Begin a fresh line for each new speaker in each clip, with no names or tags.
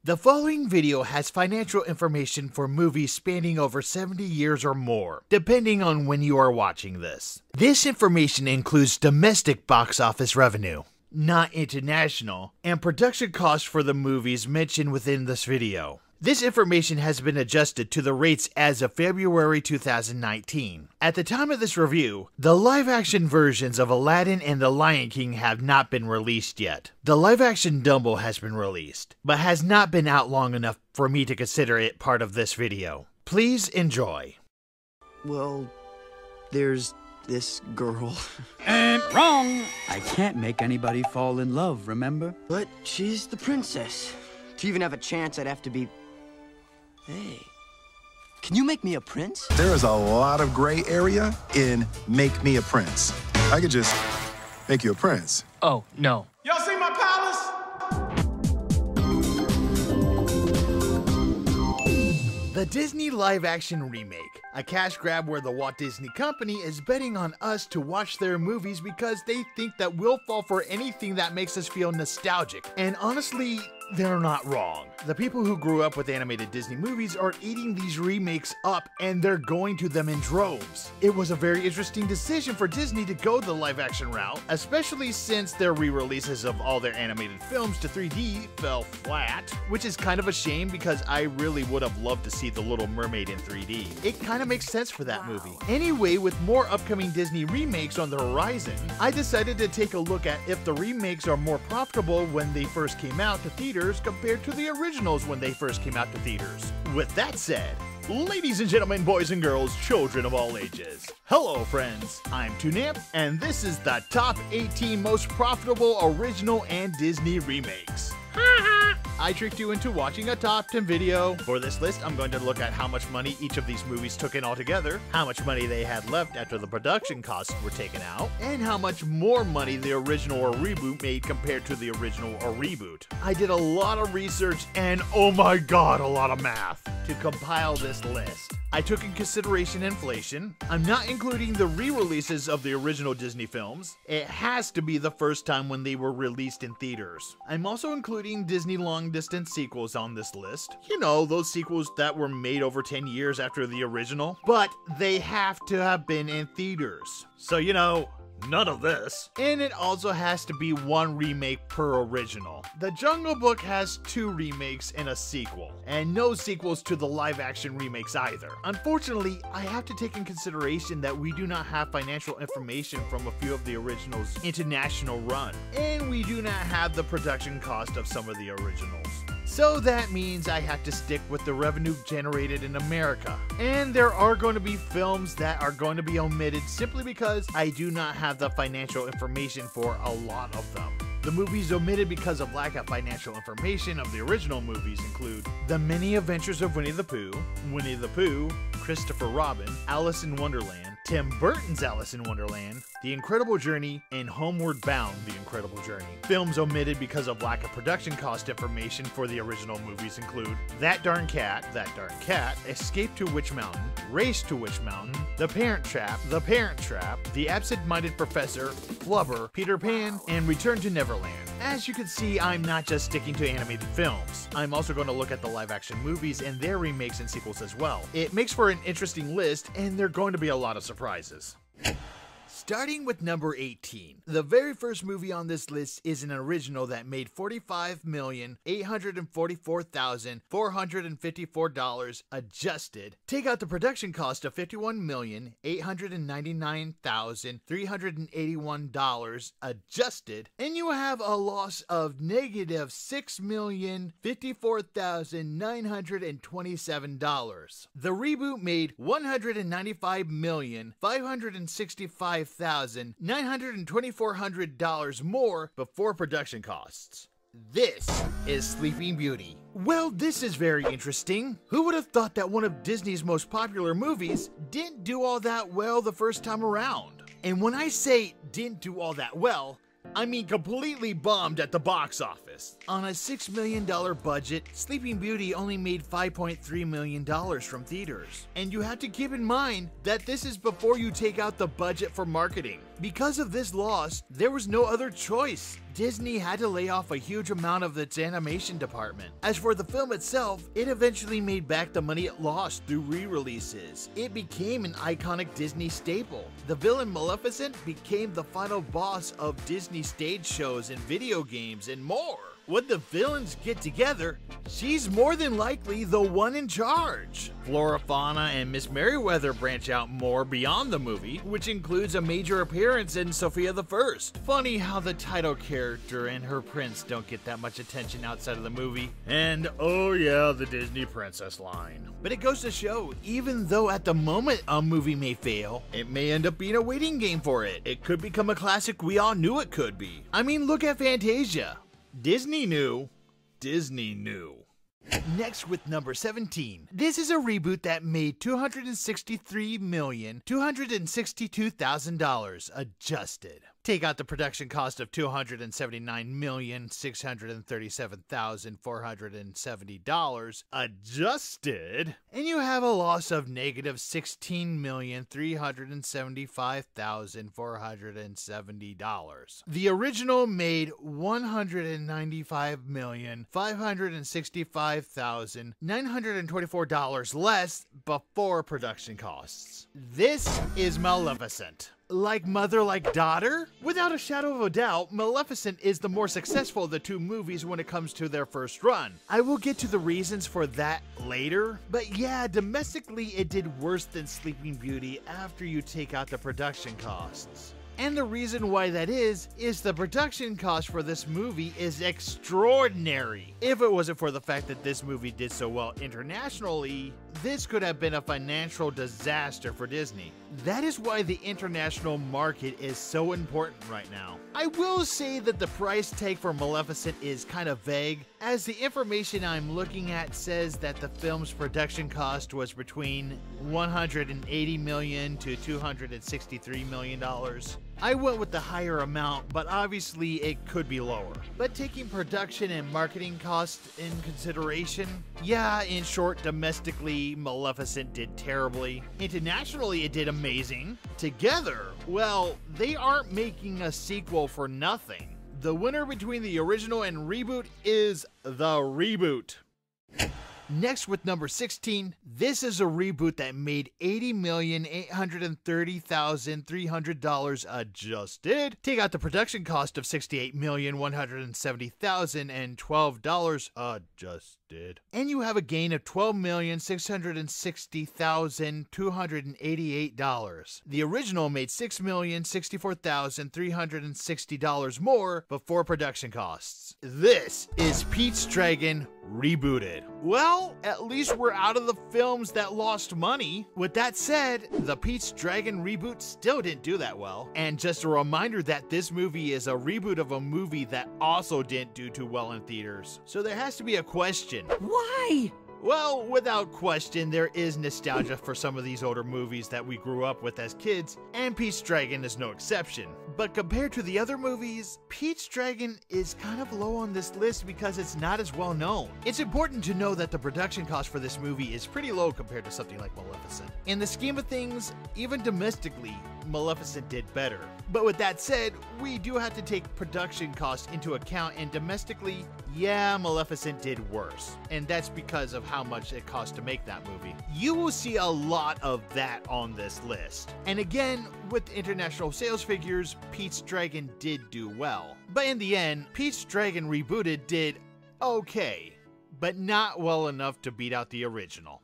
The following video has financial information for movies spanning over 70 years or more, depending on when you are watching this. This information includes domestic box office revenue, not international, and production costs for the movies mentioned within this video. This information has been adjusted to the rates as of February 2019. At the time of this review, the live-action versions of Aladdin and The Lion King have not been released yet. The live-action Dumbo has been released, but has not been out long enough for me to consider it part of this video. Please enjoy.
Well, there's this girl.
And wrong! I can't make anybody fall in love, remember?
But she's the princess. To even have a chance, I'd have to be... Hey, can you make me a prince?
There is a lot of gray area in Make Me a Prince. I could just make you a prince.
Oh, no.
Y'all see my palace?
The Disney live-action remake, a cash grab where the Walt Disney Company is betting on us to watch their movies because they think that we'll fall for anything that makes us feel nostalgic. And honestly, they're not wrong. The people who grew up with animated Disney movies are eating these remakes up and they're going to them in droves. It was a very interesting decision for Disney to go the live-action route, especially since their re-releases of all their animated films to 3D fell flat, which is kind of a shame because I really would have loved to see The Little Mermaid in 3D. It kind of makes sense for that movie. Anyway, with more upcoming Disney remakes on the horizon, I decided to take a look at if the remakes are more profitable when they first came out to theaters compared to the originals when they first came out to theaters. With that said, ladies and gentlemen, boys and girls, children of all ages, hello friends, I'm Toonamp, and this is the top 18 most profitable original and Disney remakes. I tricked you into watching a top 10 video. For this list, I'm going to look at how much money each of these movies took in altogether, how much money they had left after the production costs were taken out, and how much more money the original or reboot made compared to the original or reboot. I did a lot of research and, oh my god, a lot of math to compile this list. I took in consideration inflation. I'm not including the re-releases of the original Disney films. It has to be the first time when they were released in theaters. I'm also including Disney long-distance sequels on this list. You know, those sequels that were made over 10 years after the original, but they have to have been in theaters. So, you know, none of this. And it also has to be one remake per original. The Jungle Book has 2 remakes and a sequel, and no sequels to the live-action remakes either. Unfortunately, I have to take in consideration that we do not have financial information from a few of the originals' international run, and we do not have the production cost of some of the originals. So that means I have to stick with the revenue generated in America. And there are going to be films that are going to be omitted simply because I do not have the financial information for a lot of them. The movies omitted because of lack of financial information of the original movies include The Many Adventures of Winnie the Pooh, Christopher Robin, Alice in Wonderland, Tim Burton's Alice in Wonderland, The Incredible Journey, and Homeward Bound: The Incredible Journey. Films omitted because of lack of production cost information for the original movies include That Darn Cat, Escape to Witch Mountain, Race to Witch Mountain, The Parent Trap, The Absent-Minded Professor, Flubber, Peter Pan, and Return to Neverland. As you can see, I'm not just sticking to animated films. I'm also going to look at the live-action movies and their remakes and sequels as well. It makes for an interesting list, and there are going to be a lot of surprises. Starting with number 18. The very first movie on this list is an original that made $45,844,454 adjusted. Take out the production cost of $51,899,381 adjusted, and you have a loss of negative $6,054,927. The reboot made $195,565,924 more before production costs. This is Sleeping Beauty. Well, this is very interesting. Who would have thought that one of Disney's most popular movies didn't do all that well the first time around? And when I say didn't do all that well, I mean completely bombed at the box office. ridiculous. On a $6 million budget, Sleeping Beauty only made $5.3 million from theaters. And you have to keep in mind that this is before you take out the budget for marketing. Because of this loss, there was no other choice. Disney had to lay off a huge amount of its animation department. As for the film itself, it eventually made back the money it lost through re-releases. It became an iconic Disney staple. The villain Maleficent became the final boss of Disney stage shows and video games and more. When the villains get together, she's more than likely the one in charge. Flora, Fauna, and Miss Merryweather branch out more beyond the movie, which includes a major appearance in Sofia the First. Funny how the title character and her prince don't get that much attention outside of the movie. And oh yeah, the Disney princess line. But it goes to show, even though at the moment a movie may fail, it may end up being a waiting game for it. It could become a classic we all knew it could be. I mean, look at Fantasia. Disney knew. Disney knew. Next with number 17. This is a reboot that made $263,262,000 adjusted. Take out the production cost of $279,637,470 adjusted, and you have a loss of negative $16,375,470. The original made $195,565,924 less before production costs. This is Maleficent. Like mother, like daughter? Without a shadow of a doubt, Maleficent is the more successful of the two movies when it comes to their first run. I will get to the reasons for that later, but yeah, domestically it did worse than Sleeping Beauty after you take out the production costs. And the reason why that is the production cost for this movie is extraordinary. If it wasn't for the fact that this movie did so well internationally, this could have been a financial disaster for Disney. That is why the international market is so important right now. I will say that the price tag for Maleficent is kind of vague, as the information I'm looking at says that the film's production cost was between $180 million to $263 million. I went with the higher amount, but obviously it could be lower. But taking production and marketing costs in consideration, yeah, in short, domestically, Maleficent did terribly. Internationally, it did amazing. Together, well, they aren't making a sequel for nothing. The winner between the original and reboot is the reboot. Next with number 16, this is a reboot that made $80,830,300 adjusted. Take out the production cost of $68,170,012 adjusted. And you have a gain of $12,660,288. The original made $6,064,360 more before production costs. This is Pete's Dragon rebooted. Well, at least we're out of the films that lost money. With that said, the Pete's Dragon reboot still didn't do that well. And just a reminder that this movie is a reboot of a movie that also didn't do too well in theaters. So there has to be a question.
Why?
Well, without question, there is nostalgia for some of these older movies that we grew up with as kids, and Pete's Dragon is no exception. But compared to the other movies, Pete's Dragon is kind of low on this list because it's not as well known. It's important to know that the production cost for this movie is pretty low compared to something like Maleficent. In the scheme of things, even domestically, Maleficent did better. But with that said, we do have to take production costs into account, and domestically, yeah, Maleficent did worse. And that's because of how much it cost to make that movie. You will see a lot of that on this list. And again, with international sales figures, Pete's Dragon did do well. But in the end, Pete's Dragon Rebooted did okay, but not well enough to beat out the original.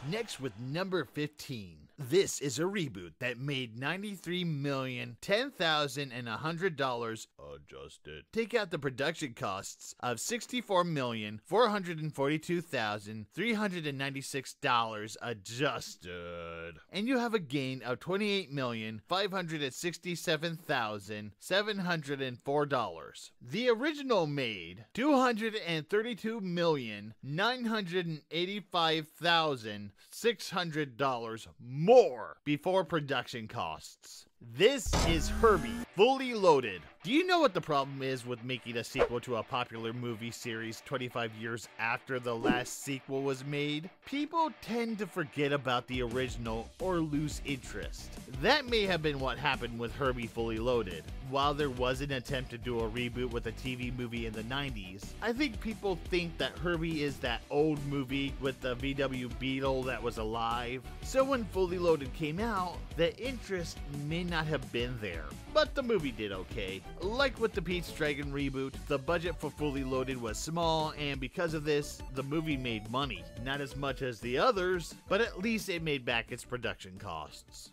Next with number 15. This is a reboot that made $93,010,100 adjusted. Take out the production costs of $64,442,396 adjusted. And you have a gain of $28,567,704. The original made $232,985,600 more before production costs. This is Herbie, Fully Loaded. Do you know what the problem is with making a sequel to a popular movie series 25 years after the last sequel was made? People tend to forget about the original or lose interest. That may have been what happened with Herbie Fully Loaded. While there was an attempt to do a reboot with a TV movie in the 90s, I think people think that Herbie is that old movie with the VW Beetle that was alive. So when Fully Loaded came out, the interest may not have been there. But the movie did okay. Like with the Pete's Dragon reboot, the budget for Fully Loaded was small, and because of this, the movie made money. Not as much as the others, but at least it made back its production costs.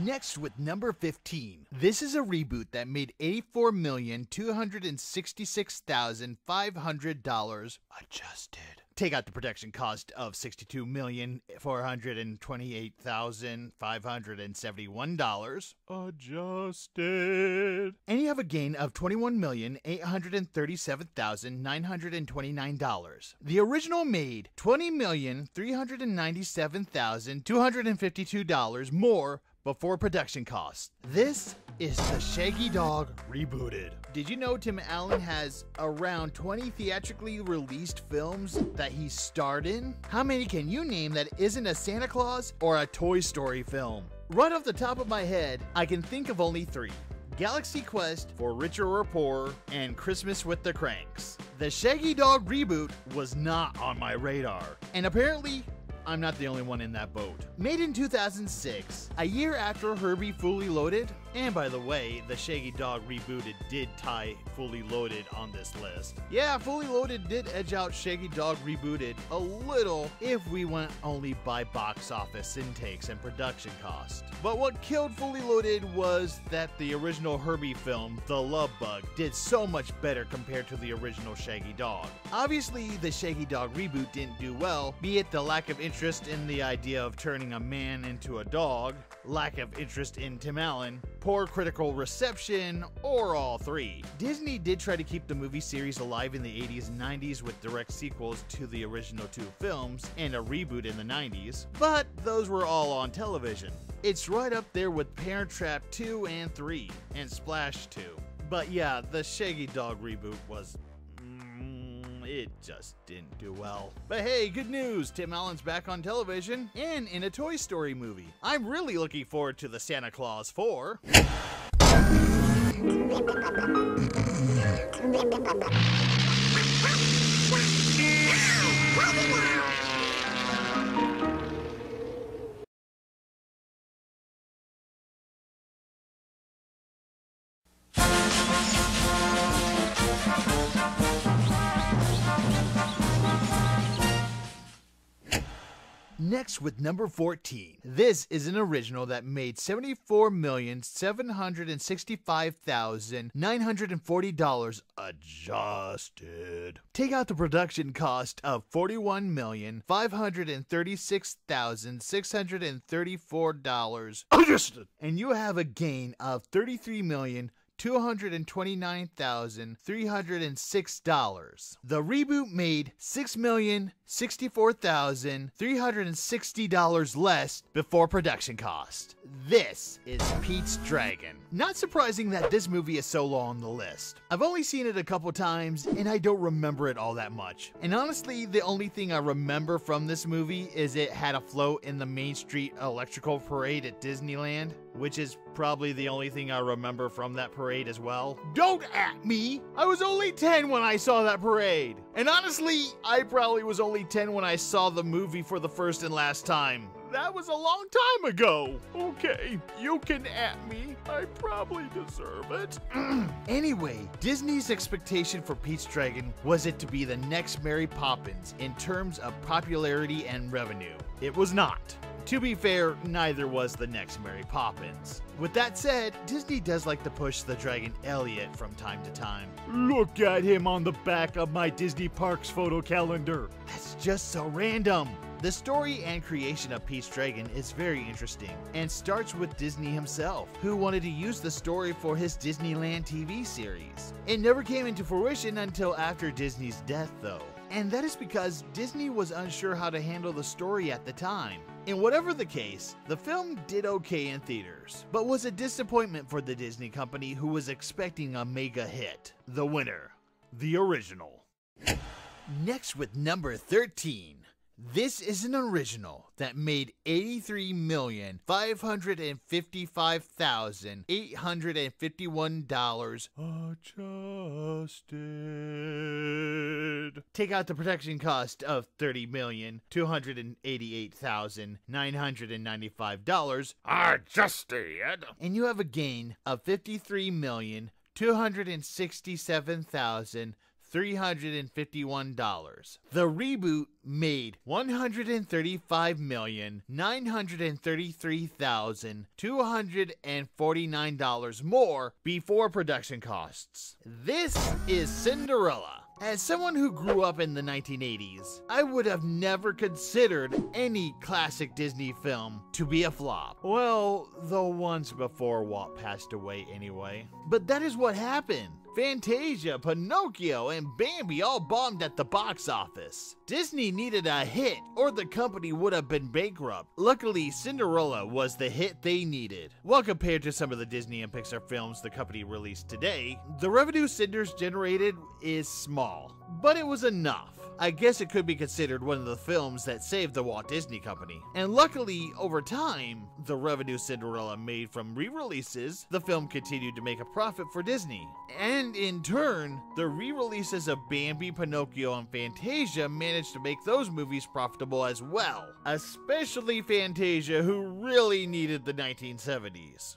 Next with number 15. This is a reboot that made $84,266,500 adjusted. Take out the production cost of $62,428,571 adjusted. And you have a gain of $21,837,929. The original made $20,397,252 more before production costs. This is The Shaggy Dog Rebooted. Did you know Tim Allen has around 20 theatrically released films that he starred in? How many can you name that isn't a Santa Claus or a Toy Story film? Right off the top of my head, I can think of only 3. Galaxy Quest, For Richer or Poorer, and Christmas with the Cranks. The Shaggy Dog reboot was not on my radar, and apparently I'm not the only one in that boat. Made in 2006, a year after Herbie Fully Loaded, and by the way, The Shaggy Dog Rebooted did tie Fully Loaded on this list. Yeah, Fully Loaded did edge out Shaggy Dog Rebooted a little if we went only by box office intakes and production cost. But what killed Fully Loaded was that the original Herbie film, The Love Bug, did so much better compared to the original Shaggy Dog. Obviously, the Shaggy Dog reboot didn't do well, be it the lack of interest in the idea of turning a man into a dog, lack of interest in Tim Allen, poor critical reception, or all 3. Disney did try to keep the movie series alive in the 80s and 90s with direct sequels to the original 2 films and a reboot in the 90s, but those were all on television. It's right up there with Parent Trap 2 and 3, and Splash 2. But yeah, the Shaggy Dog reboot was it just didn't do well. But hey, good news! Tim Allen's back on television and in a Toy Story movie. I'm really looking forward to the Santa Claus 4. Next with number 14. This is an original that made $74,765,940 adjusted. Take out the production cost of $41,536,634 adjusted, and you have a gain of $33,229,306. The reboot made $6,064,360 less before production cost. This is Pete's Dragon. Not surprising that this movie is so low on the list. I've only seen it a couple times and I don't remember it all that much. And honestly, the only thing I remember from this movie is it had a float in the Main Street Electrical Parade at Disneyland, which is probably the only thing I remember from that parade as well. Don't at me! I was only 10 when I saw that parade. And honestly, I probably was only 10 when I saw the movie for the first and last time. That was a long time ago. Okay, you can at me. I probably deserve it. Anyway, Disney's expectation for Pete's Dragon was it to be the next Mary Poppins in terms of popularity and revenue. It was not. To be fair, neither was the next Mary Poppins. With that said, Disney does like to push the dragon Elliot from time to time. Look at him on the back of my Disney Parks photo calendar. That's just so random. The story and creation of Pete's Dragon is very interesting and starts with Disney himself, who wanted to use the story for his Disneyland TV series. It never came into fruition until after Disney's death though. And that is because Disney was unsure how to handle the story at the time. And whatever the case, the film did okay in theaters, but was a disappointment for the Disney company who was expecting a mega hit. The winner, the original. Next with number 13. This is an original that made $83,555,851 adjusted. Take out the production cost of $30,288,995 adjusted, and you have a gain of $53,267,351. The reboot made $135,933,249 more before production costs. This is Cinderella. As someone who grew up in the 1980s, I would have never considered any classic Disney film to be a flop. Well, the ones before Walt passed away anyway. But that is what happened. Fantasia, Pinocchio, and Bambi all bombed at the box office. Disney needed a hit or the company would have been bankrupt. Luckily, Cinderella was the hit they needed. While compared to some of the Disney and Pixar films the company released today, the revenue Cinder's generated is small, but it was enough. I guess it could be considered one of the films that saved the Walt Disney Company. And luckily, over time, the revenue Cinderella made from re-releases, the film continued to make a profit for Disney. And in turn, the re-releases of Bambi, Pinocchio, and Fantasia managed to make those movies profitable as well. Especially Fantasia, who really needed the 1970s.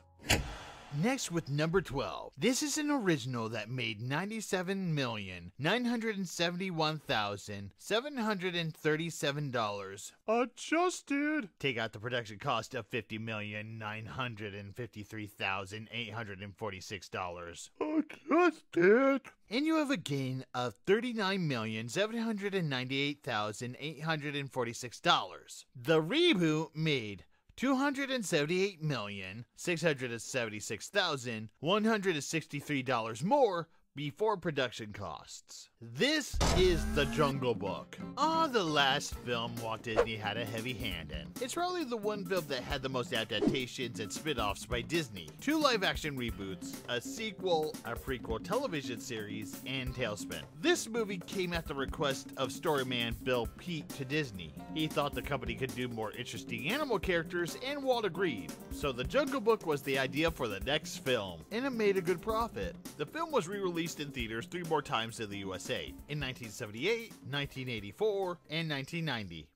Next with number 12. This is an original that made $97,971,737 adjusted. Take out the production cost of $50,953,846 adjusted. And you have a gain of $39,798,846. The reboot made $278,676,163 more before production costs. This is The Jungle Book. The last film Walt Disney had a heavy hand in. It's probably the one film that had the most adaptations and spin-offs by Disney. 2 live-action reboots, a sequel, a prequel television series, and Tailspin. This movie came at the request of storyman Bill Peet to Disney. He thought the company could do more interesting animal characters, and Walt agreed. So The Jungle Book was the idea for the next film, and it made a good profit. The film was re-released in theaters 3 more times in the USA, in 1978, 1984, and 1990.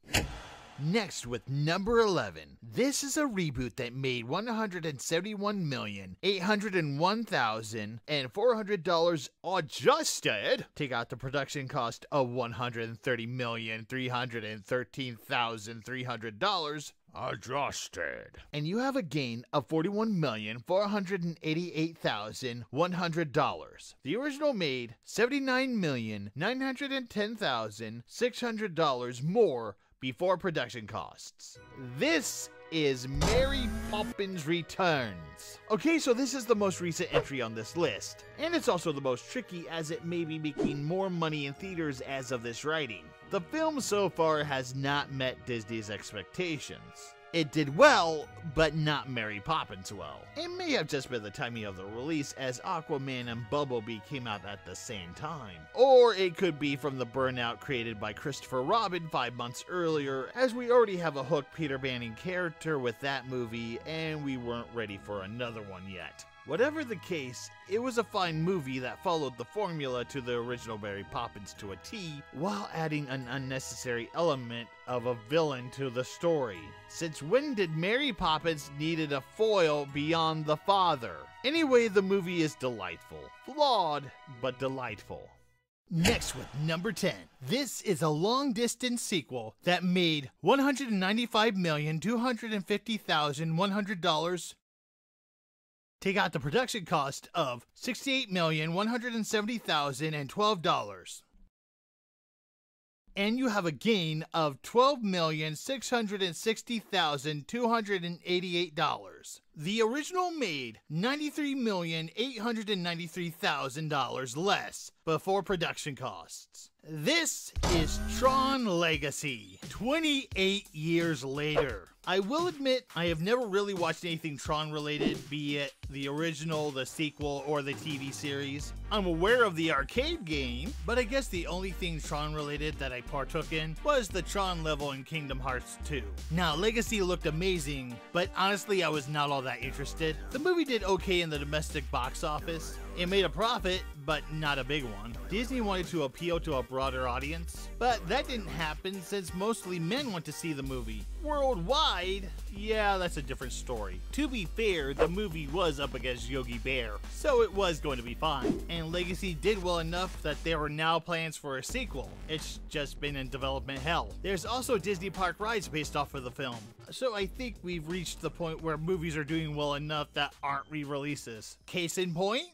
Next with number 11. This is a reboot that made $171,801,400 adjusted. Take out the production cost of $130,313,300 adjusted. And you have a gain of $41,488,100. The original made $79,910,600 more before production costs. This is Mary Poppins Returns. Okay, so this is the most recent entry on this list, and it's also the most tricky as it may be making more money in theaters as of this writing. The film so far has not met Disney's expectations. It did well, but not Mary Poppins well. It may have just been the timing of the release as Aquaman and Bumblebee came out at the same time. Or it could be from the burnout created by Christopher Robin 5 months earlier, as we already have a hooked Peter Banning character with that movie and we weren't ready for another one yet. Whatever the case, it was a fine movie that followed the formula to the original Mary Poppins to a T, while adding an unnecessary element of a villain to the story. Since when did Mary Poppins needed a foil beyond the father? Anyway, the movie is delightful. Flawed, but delightful. Next with number 10. This is a long-distance sequel that made $195,250,100. Take out the production cost of $68,170,012. and you have a gain of $12,660,288. The original made $93,893,000 less before production costs. This is Tron Legacy, 28 years later. I will admit, I have never really watched anything Tron related, be it the original, the sequel, or the TV series. I'm aware of the arcade game, but I guess the only thing Tron related that I partook in was the Tron level in Kingdom Hearts 2. Now, Legacy looked amazing, but honestly I was not all that interested. The movie did okay in the domestic box office. It made a profit, but not a big one. Disney wanted to appeal to a broader audience, but that didn't happen since mostly men went to see the movie. Worldwide, yeah, that's a different story. To be fair, the movie was up against Yogi Bear, so it was going to be fine. And Legacy did well enough that there are now plans for a sequel. It's just been in development hell. There's also Disney Park rides based off of the film. So I think we've reached the point where movies are doing well enough that aren't re-releases. Case in point?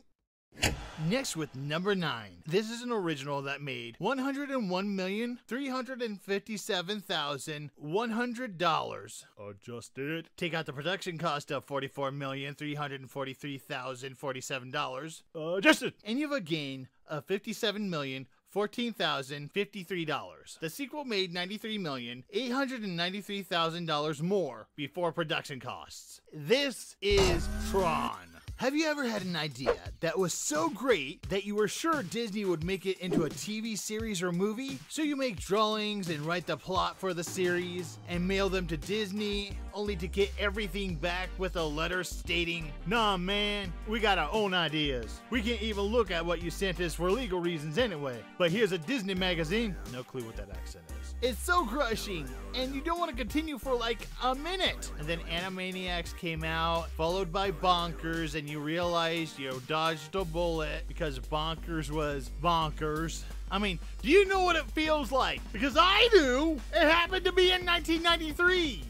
Next with number 9. This is an original that made $101,357,100. Adjusted. Take out the production cost of $44,343,047. Adjusted. And you have a gain of $57,014,053. The sequel made $93,893,000 more before production costs. This is Tron. Have you ever had an idea that was so great that you were sure Disney would make it into a TV series or movie? So you make drawings and write the plot for the series and mail them to Disney, only to get everything back with a letter stating, "Nah man, we got our own ideas. We can't even look at what you sent us for legal reasons anyway. But here's a Disney magazine." No clue what that accent is. It's so crushing, and you don't want to continue for like a minute. And then Animaniacs came out, followed by Bonkers, and you realized you dodged a bullet because Bonkers was bonkers. I mean, do you know what it feels like? Because I do! It happened to be in 1993!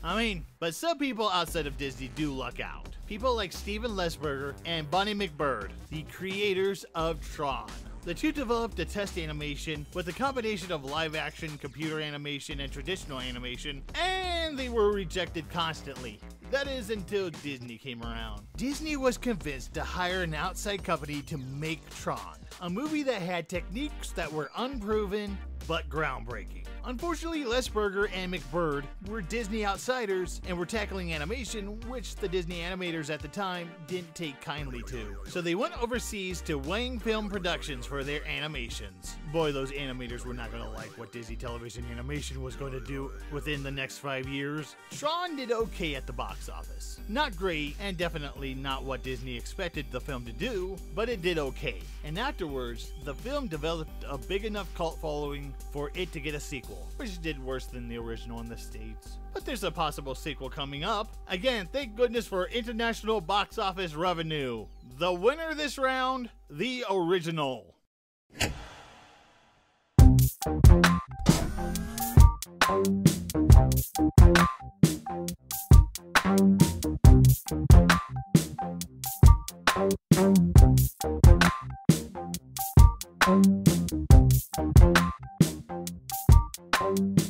I mean, but some people outside of Disney do luck out. People like Steven Lesberger and Bonnie McBird, the creators of Tron. The two developed a test animation with a combination of live-action, computer animation, and traditional animation, and they were rejected constantly. That is until Disney came around. Disney was convinced to hire an outside company to make Tron, a movie that had techniques that were unproven but groundbreaking. Unfortunately, Lesberger and McBird were Disney outsiders and were tackling animation, which the Disney animators at the time didn't take kindly to. So they went overseas to Wang Film Productions for their animations. Boy, those animators were not going to like what Disney Television Animation was going to do within the next 5 years. Tron did okay at the box office. Not great, and definitely not what Disney expected the film to do, but it did okay. And afterwards, the film developed a big enough cult following for it to get a sequel, which did worse than the original in the States. But there's a possible sequel coming up. Again, thank goodness for international box office revenue. The winner this round, the original.
Thank you.